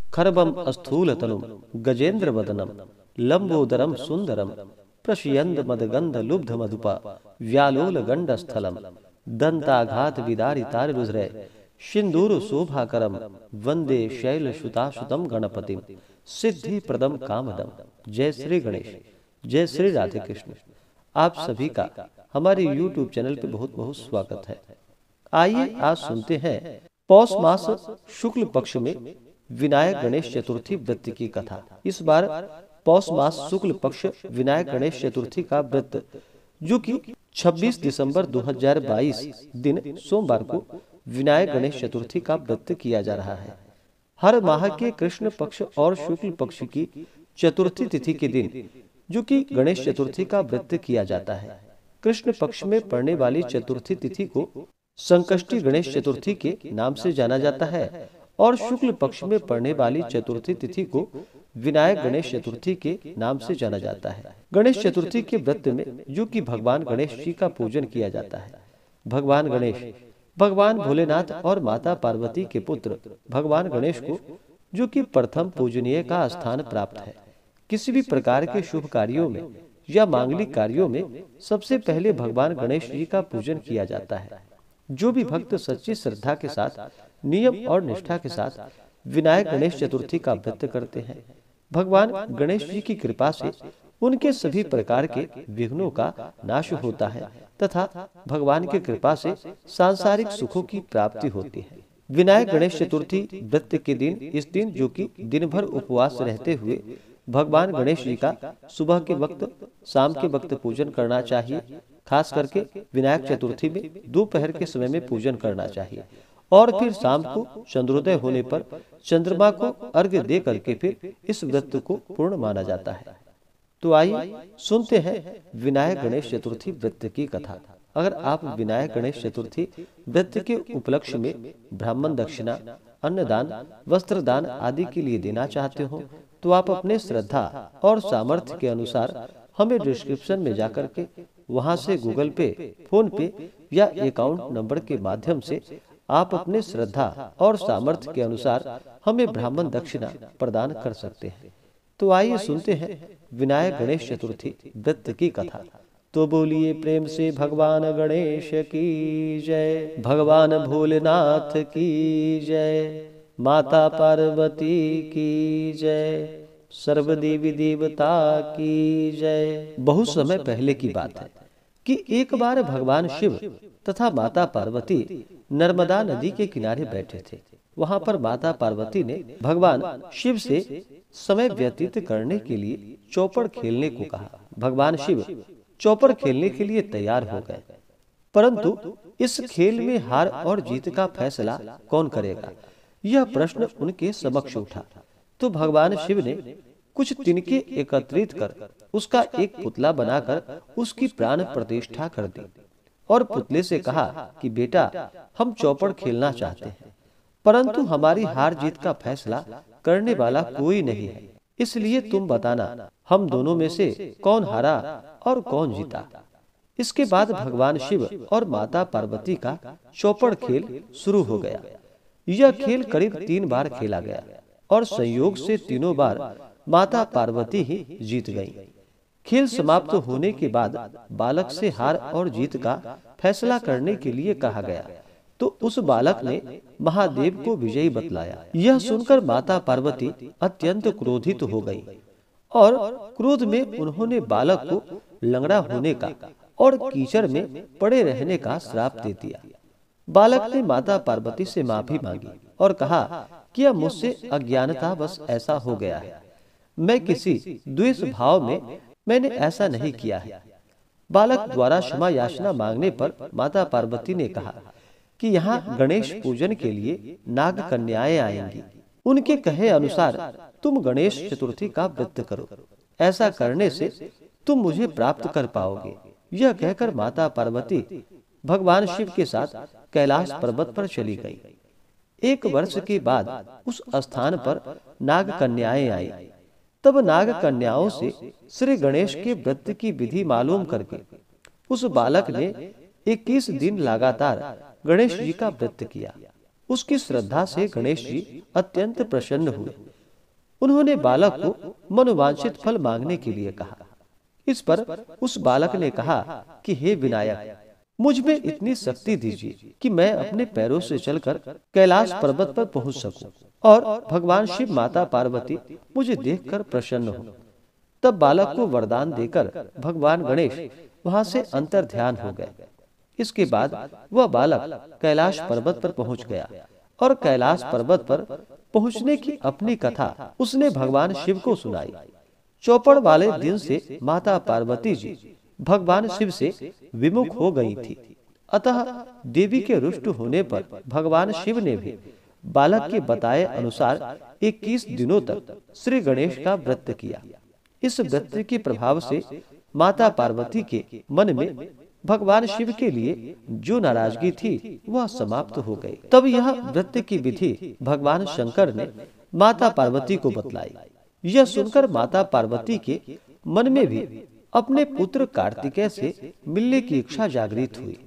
खरबम स्थूलतनुम गजेंद्र वदनम लंबोदरम सुंदरम प्रशयंद मदगंध लुब्ध मधुपा व्यालोल गंड स्थलम दंताघात विदारितार रुद्रय सिंदूर शोभाकरम वंदे शैल सुताशुतम गणपतिम सिद्धि प्रदम कामदम। जय श्री गणेश, जय श्री राधे कृष्ण। आप सभी का हमारे YouTube चैनल पे बहुत बहुत स्वागत है। आइए आज सुनते हैं पौष मास शुक्ल पक्ष में विनायक गणेश चतुर्थी व्रत की कथा। इस बार पौष मास शुक्ल पक्ष विनायक गणेश चतुर्थी का व्रत जो कि 26 दिसंबर 2022 दिन सोमवार को विनायक गणेश चतुर्थी का व्रत किया जा रहा है। हर माह के कृष्ण पक्ष और शुक्ल पक्ष की चतुर्थी तिथि के दिन जो कि गणेश चतुर्थी का व्रत किया जाता है। कृष्ण पक्ष में पड़ने वाली चतुर्थी तिथि को संकष्टी गणेश चतुर्थी के नाम से जाना जाता है और शुक्ल पक्ष में पड़ने वाली चतुर्थी तिथि को विनायक गणेश चतुर्थी के नाम से जाना जाता है। गणेश चतुर्थी के व्रत में जो कि भगवान गणेश जी का पूजन किया जाता है। भगवान गणेश भगवान भोलेनाथ और माता पार्वती के पुत्र भगवान गणेश को जो कि प्रथम पूजनीय का स्थान प्राप्त है। किसी भी प्रकार के शुभ कार्यों में या मांगलिक कार्यों में सबसे पहले भगवान गणेश जी का पूजन किया जाता है। जो भी भक्त सच्ची श्रद्धा के साथ नियम और निष्ठा के साथ विनायक गणेश चतुर्थी का व्रत करते हैं, भगवान गणेश जी की कृपा से उनके सभी प्रकार के विघ्नों का नाश होता है तथा भगवान की कृपा से सांसारिक सुखों की प्राप्ति होती है। विनायक गणेश चतुर्थी व्रत के दिन इस दिन जो कि दिन भर उपवास रहते हुए भगवान गणेश जी का सुबह के वक्त शाम के वक्त पूजन करना चाहिए। खास करके विनायक चतुर्थी में दोपहर के समय में पूजन करना चाहिए और फिर शाम को चंद्रोदय होने पर चंद्रमा को अर्घ्य दे करके फिर इस व्रत को पूर्ण माना जाता है। तो आइए सुनते हैं विनायक गणेश चतुर्थी व्रत की कथा। अगर आप विनायक गणेश चतुर्थी व्रत के उपलक्ष्य में ब्राह्मण दक्षिणा, अन्नदान, वस्त्र दान आदि के लिए देना चाहते हो तो आप अपने श्रद्धा और सामर्थ्य के अनुसार हमें डिस्क्रिप्शन में जाकर के वहां से गूगल पे, फोन पे या अकाउंट नंबर के माध्यम से आप अपने श्रद्धा और सामर्थ्य के अनुसार हमें ब्राह्मण दक्षिणा प्रदान कर सकते हैं। तो आइए सुनते हैं विनायक गणेश चतुर्थी व्रत की कथा। तो बोलिए प्रेम से भगवान गणेश की जय, भगवान भोलेनाथ की जय, माता पार्वती की जय, सर्व देवी देवता की जय। बहुत समय पहले की बात है कि एक बार भगवान शिव तथा माता पार्वती नर्मदा नदी के किनारे बैठे थे। वहां पर माता पार्वती ने भगवान शिव से समय व्यतीत करने के लिए चौपड़ खेलने को कहा। भगवान शिव चौपड़ खेलने के लिए तैयार हो गए, परंतु इस खेल में हार और जीत का फैसला कौन करेगा, यह प्रश्न उनके समक्ष उठा। तो भगवान शिव ने कुछ तिनके एकत्रित कर उसका एक पुतला बनाकर उसकी प्राण प्रतिष्ठा कर दी और पुतले से कहा कि बेटा, हम चौपड़ खेलना चाहते हैं, परंतु हमारी हार जीत का फैसला करने वाला कोई नहीं है, इसलिए तुम बताना हम दोनों में से कौन हारा और कौन जीता। इसके बाद भगवान शिव और माता पार्वती का चौपड़ खेल शुरू हो गया। यह खेल करीब 3 बार खेला गया और संयोग से तीनों बार माता पार्वती ही जीत गईं। खेल समाप्त होने के बाद बालक से हार और जीत का फैसला करने के लिए कहा गया, तो उस बालक ने महादेव को विजयी बतलाया। यह सुनकर माता पार्वती अत्यंत क्रोधित हो गई और क्रोध में उन्होंने बालक को लंगड़ा होने का और कीचड़ में पड़े रहने का श्राप दे दिया। बालक ने माता पार्वती से माफी मांगी और कहा कि यह मुझसे अज्ञानता बस ऐसा हो गया है, मैं किसी द्वेष भाव में मैंने ऐसा नहीं किया है। बालक द्वारा क्षमा याचना मांगने पर माता पार्वती ने कहा कि यहाँ गणेश पूजन के लिए नाग कन्याएं आएंगी, उनके कहे अनुसार तुम गणेश चतुर्थी का व्रत करो, ऐसा करने से तुम मुझे प्राप्त कर पाओगे। यह कहकर माता पार्वती भगवान शिव के साथ कैलाश पर्वत पर चली गई। 1 वर्ष के बाद उस स्थान पर नाग कन्याएं आई। तब नाग कन्याओं से श्री गणेश के व्रत की विधि मालूम करके उस बालक ने 21 दिन लगातार गणेश जी का व्रत किया। उसकी श्रद्धा से गणेश जी अत्यंत प्रसन्न हुए उन्होंने बालक को मनोवांछित फल मांगने के लिए कहा। इस पर उस बालक ने कहा कि हे विनायक, मुझ में इतनी शक्ति दीजिए कि मैं अपने पैरों से चलकर कैलाश पर्वत पर पहुंच सकूं और भगवान शिव, माता पार्वती मुझे देखकर प्रसन्न हो। तब बालक को वरदान देकर भगवान गणेश वहां से अंतर ध्यान हो गए। इसके बाद वह बालक कैलाश पर्वत पर पहुंच गया और कैलाश पर्वत पर पहुंचने की अपनी कथा उसने भगवान शिव को सुनाई। चौपड़ वाले दिन से माता पार्वती जी भगवान शिव से विमुख हो गई थी। अतः देवी के रुष्ट होने पर भगवान शिव ने भी बालक के बताए अनुसार 21 दिनों तक श्री गणेश का व्रत किया। इस व्रत के प्रभाव से माता पार्वती के मन में भगवान शिव के लिए जो नाराजगी थी वह समाप्त हो गई। तब यह व्रत की विधि भगवान शंकर ने माता पार्वती को बतलाई। यह सुनकर माता पार्वती के मन में भी अपने पुत्र कार्तिकेय से मिलने की इच्छा जागृत हुई।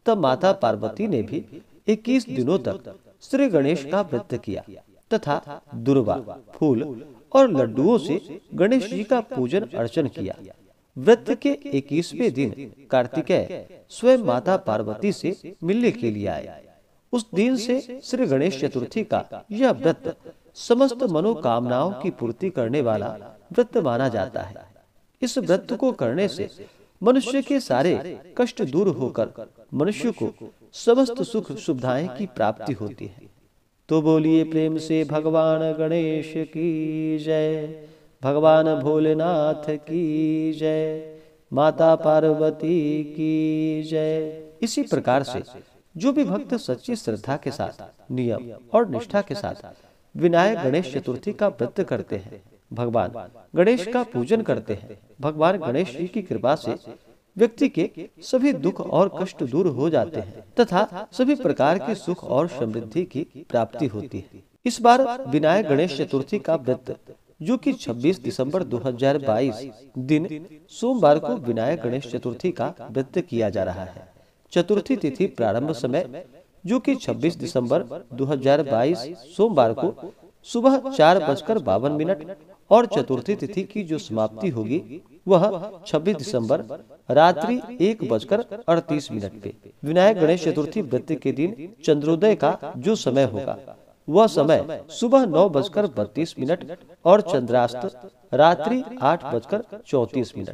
तब माता पार्वती ने भी 21 दिनों तक श्री गणेश का व्रत किया तथा दुर्वा, फूल और लड्डुओं से गणेश जी का पूजन अर्चन किया। व्रत के 21वें दिन कार्तिकेय स्वयं माता पार्वती से मिलने के लिए आए। उस दिन से श्री गणेश चतुर्थी का यह व्रत समस्त मनोकामनाओं की पूर्ति करने वाला व्रत माना जाता है। इस व्रत को करने से मनुष्य के सारे कष्ट दूर होकर मनुष्य को समस्त सुख सुविधाएं की प्राप्ति होती है। तो बोलिए प्रेम से भगवान गणेश की जय, भगवान भोलेनाथ की जय, माता पार्वती की जय। इसी प्रकार से जो भी भक्त सच्ची श्रद्धा के साथ, नियम और निष्ठा के साथ विनायक गणेश चतुर्थी का व्रत करते हैं, भगवान गणेश का पूजन करते हैं, भगवान गणेश जी की कृपा से व्यक्ति के सभी दुख और कष्ट दूर हो जाते हैं तथा सभी प्रकार के सुख और समृद्धि की प्राप्ति होती है। इस बार विनायक गणेश चतुर्थी का व्रत जो कि 26 दिसंबर 2022 दिन सोमवार को विनायक गणेश चतुर्थी का व्रत किया जा रहा है। चतुर्थी तिथि प्रारंभ समय जो कि 26 दिसंबर 2022 सोमवार को सुबह 4:52 और चतुर्थी तिथि की जो समाप्ति होगी वह 26 दिसंबर रात्रि 1:38 पे। विनायक गणेश चतुर्थी व्रत के दिन चंद्रोदय का जो समय होगा वह समय सुबह 9:32 और चंद्रास्त रात्रि 8:34।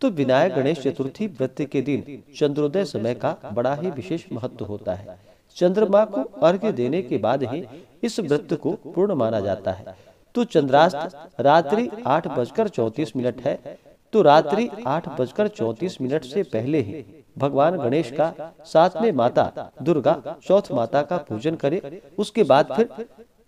तो विनायक गणेश चतुर्थी व्रत के दिन चंद्रोदय समय का बड़ा ही विशेष महत्व होता है। चंद्रमा को अर्घ्य देने के बाद ही इस व्रत को पूर्ण माना जाता है। तो चंद्रास्त रात्रि 8:34 है। तो रात्रि 8:34 से पहले ही भगवान गणेश का, साथ में माता दुर्गा चौथ माता का पूजन करे। उसके बाद फिर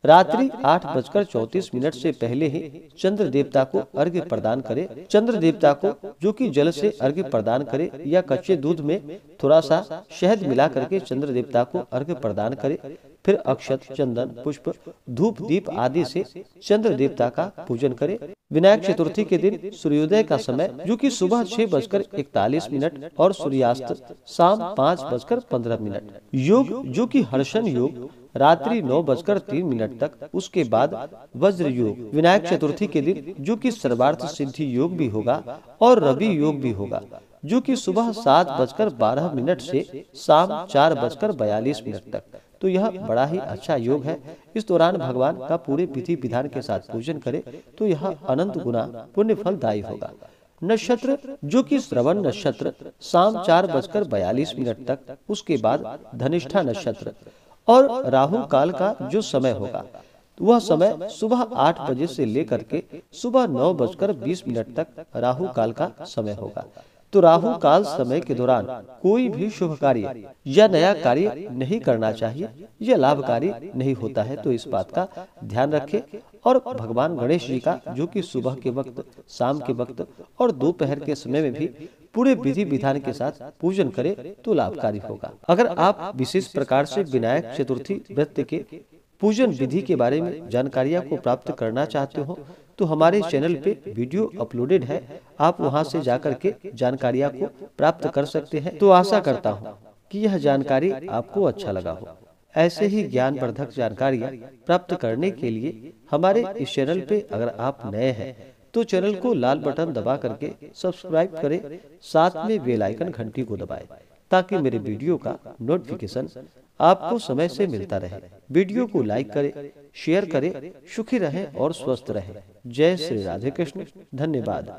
रात्रि 8:34 से पहले ही चंद्र देवता को अर्घ्य प्रदान करे। चंद्र देवता को जो कि जल से अर्घ्य प्रदान करे या कच्चे दूध में थोड़ा सा शहद मिला करके चंद्र देवता को अर्घ्य प्रदान करे। फिर अक्षत, चंदन, पुष्प, धूप, दीप आदि से चंद्र देवता का पूजन करे। विनायक चतुर्थी के दिन सूर्योदय का समय जो कि सुबह 6:41 और सूर्यास्त शाम 5:15। योग जो कि हर्षण योग रात्रि 9:03 तक। उसके बाद वज्र योग विनायक चतुर्थी के दिन जो कि सर्वार्थ सिद्धि योग भी होगा और रवि योग भी होगा जो कि सुबह 7:12 से शाम 4:42 तक। तो यह बड़ा ही अच्छा योग है। इस दौरान भगवान का पूरे विधि विधान के साथ पूजन करे तो यह अनंत गुना पुण्य फलदायी होगा। नक्षत्र जो कि श्रवण नक्षत्र शाम 4:42 तक। उसके बाद धनिष्ठा नक्षत्र और राहु काल का जो समय होगा वह समय सुबह 8 बजे से लेकर के सुबह 9:20 तक राहु काल का समय होगा। तो राहु काल समय के दौरान कोई भी शुभ कार्य या नया कार्य नहीं करना चाहिए, यह लाभकारी नहीं होता है। तो इस बात का ध्यान रखें और भगवान गणेश जी का जो कि सुबह के वक्त, शाम के वक्त और दोपहर के समय में भी पूरे विधि विधान के साथ पूजन करें तो लाभकारी होगा। अगर आप विशेष प्रकार से विनायक चतुर्थी व्रत के पूजन विधि के बारे में जानकारियां को प्राप्त करना चाहते हो तो हमारे चैनल पे वीडियो अपलोडेड है, आप वहां से जाकर के जानकारियां को प्राप्त कर सकते हैं। तो आशा करता हूं कि यह जानकारी आपको अच्छा लगा हो। ऐसे ही ज्ञानवर्धक जानकारियाँ प्राप्त करने के लिए हमारे इस चैनल पे अगर आप नए हैं तो चैनल को लाल बटन दबा करके सब्सक्राइब करें, साथ में बेल आइकन घंटी को दबाएं ताकि मेरे वीडियो का नोटिफिकेशन आपको समय से मिलता रहे। वीडियो को लाइक करें, शेयर करें। सुखी रहें और स्वस्थ रहें। जय श्री राधे कृष्ण। धन्यवाद।